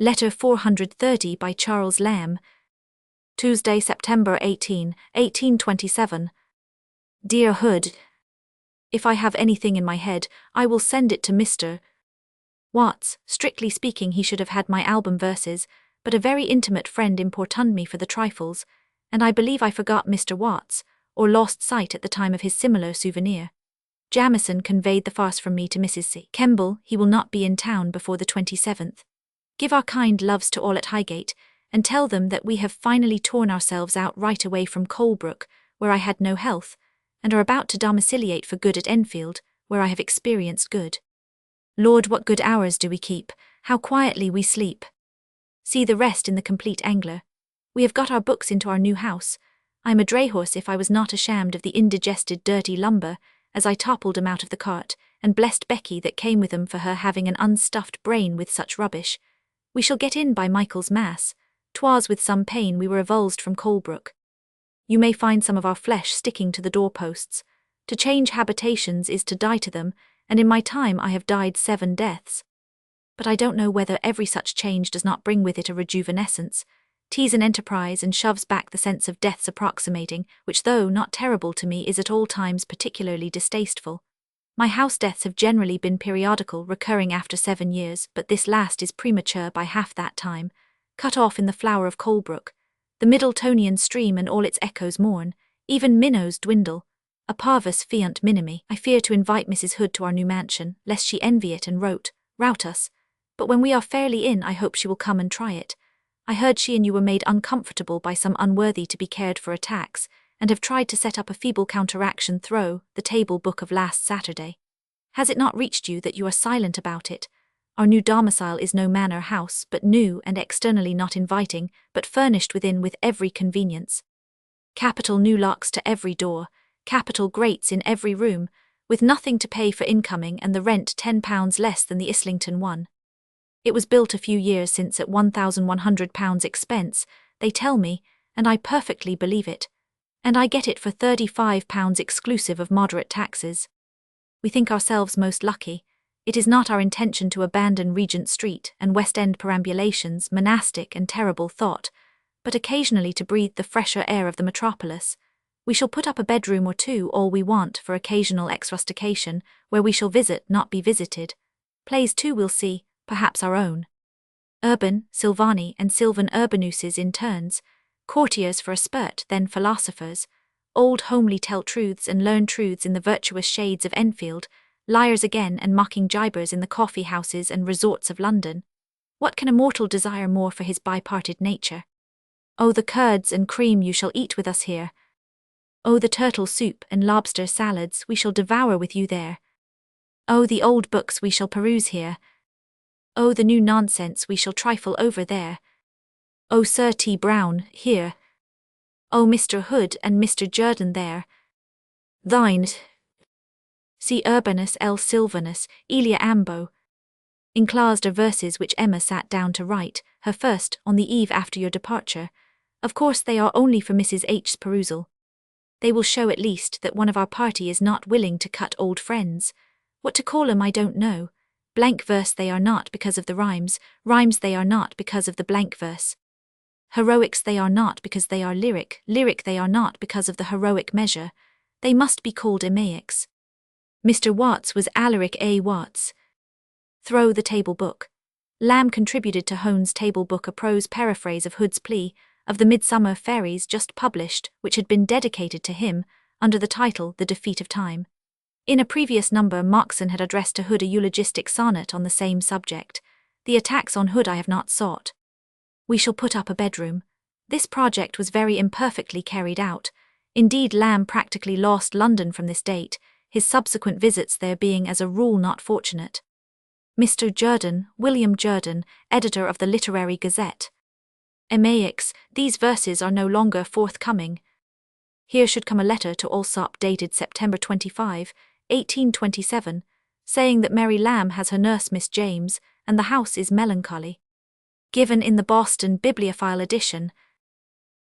Letter 430 by Charles Lamb. Tuesday, September 18, 1827. Dear Hood, if I have anything in my head, I will send it to Mr. Watts. Strictly speaking, he should have had my album verses, but a very intimate friend importuned me for the trifles, and I believe I forgot Mr. Watts, or lost sight at the time of his similar souvenir. Jamieson conveyed the farce from me to Mrs. C. Kemble. He will not be in town before the 27th. Give our kind loves to all at Highgate, and tell them that we have finally torn ourselves out right away from Colebrook, where I had no health, and are about to domiciliate for good at Enfield, where I have experienced good. Lord, what good hours do we keep, how quietly we sleep. See the rest in the Complete Angler. We have got our books into our new house. I am a drayhorse if I was not ashamed of the indigested dirty lumber, as I toppled 'em out of the cart, and blessed Becky that came with 'em for her having an unstuffed brain with such rubbish. We shall get in by Michael's Mass. 'Twas with some pain we were avulsed from Colebrook. You may find some of our flesh sticking to the doorposts. To change habitations is to die to them, and in my time I have died 7 deaths. But I don't know whether every such change does not bring with it a rejuvenescence, tease an enterprise and shoves back the sense of death's approximating, which though not terrible to me is at all times particularly distasteful. My house deaths have generally been periodical, recurring after 7 years, but this last is premature by half that time, cut off in the flower of Colebrook. The Middletonian stream and all its echoes mourn, even minnows dwindle. A parvus fiunt minimi. I fear to invite Mrs. Hood to our new mansion, lest she envy it and rout us. But when we are fairly in, I hope she will come and try it. I heard she and you were made uncomfortable by some unworthy to be cared for attacks, and have tried to set up a feeble counteraction through the table book of last Saturday. Has it not reached you that you are silent about it? Our new domicile is no manor house, but new and externally not inviting, but furnished within with every convenience. Capital new locks to every door, capital grates in every room, with nothing to pay for incoming and the rent £10 less than the Islington one. It was built a few years since at £1,100 expense, they tell me, and I perfectly believe it. And I get it for £35 exclusive of moderate taxes. We think ourselves most lucky. It is not our intention to abandon Regent Street and West End perambulations, monastic and terrible thought, but occasionally to breathe the fresher air of the metropolis. We shall put up a bedroom or two, all we want, for occasional ex-rustication, where we shall visit, not be visited. Plays too we'll see, perhaps our own. Urban, Sylvani and Sylvan urbanuses in turns, courtiers for a spurt, then philosophers, old homely tell truths and learn truths in the virtuous shades of Enfield, liars again and mocking gibers in the coffee-houses and resorts of London. What can a mortal desire more for his biparted nature? Oh, the curds and cream you shall eat with us here. Oh, the turtle soup and lobster salads we shall devour with you there. Oh, the old books we shall peruse here. Oh, the new nonsense we shall trifle over there. Oh, Sir T. Brown, here. Oh, Mr. Hood and Mr. Jerdan there. Thine. C. Urbanus L. Sylvanus, Elia Ambo. Enclosed are verses which Emma sat down to write, her first, on the eve after your departure. Of course they are only for Mrs. H.'s perusal. They will show at least that one of our party is not willing to cut old friends. What to call 'em I don't know. Blank verse they are not because of the rhymes they are not because of the blank verse. Heroics they are not because they are lyric they are not because of the heroic measure. They must be called emaics. Mr. Watts was Alaric A. Watts. Throw the table book. Lamb contributed to Hone's table book a prose paraphrase of Hood's plea, of the Midsummer Fairies just published, which had been dedicated to him, under the title The Defeat of Time. In a previous number, Moxon had addressed to Hood a eulogistic sonnet on the same subject. The attacks on Hood I have not sought. We shall put up a bedroom. This project was very imperfectly carried out. Indeed, Lamb practically lost London from this date, his subsequent visits there being as a rule not fortunate. Mr. Jerdan, William Jerdan, editor of the Literary Gazette. Emaics, these verses are no longer forthcoming. Here should come a letter to Allsop dated September 25, 1827, saying that Mary Lamb has her nurse Miss James, and the house is melancholy. Given in the Boston Bibliophile edition,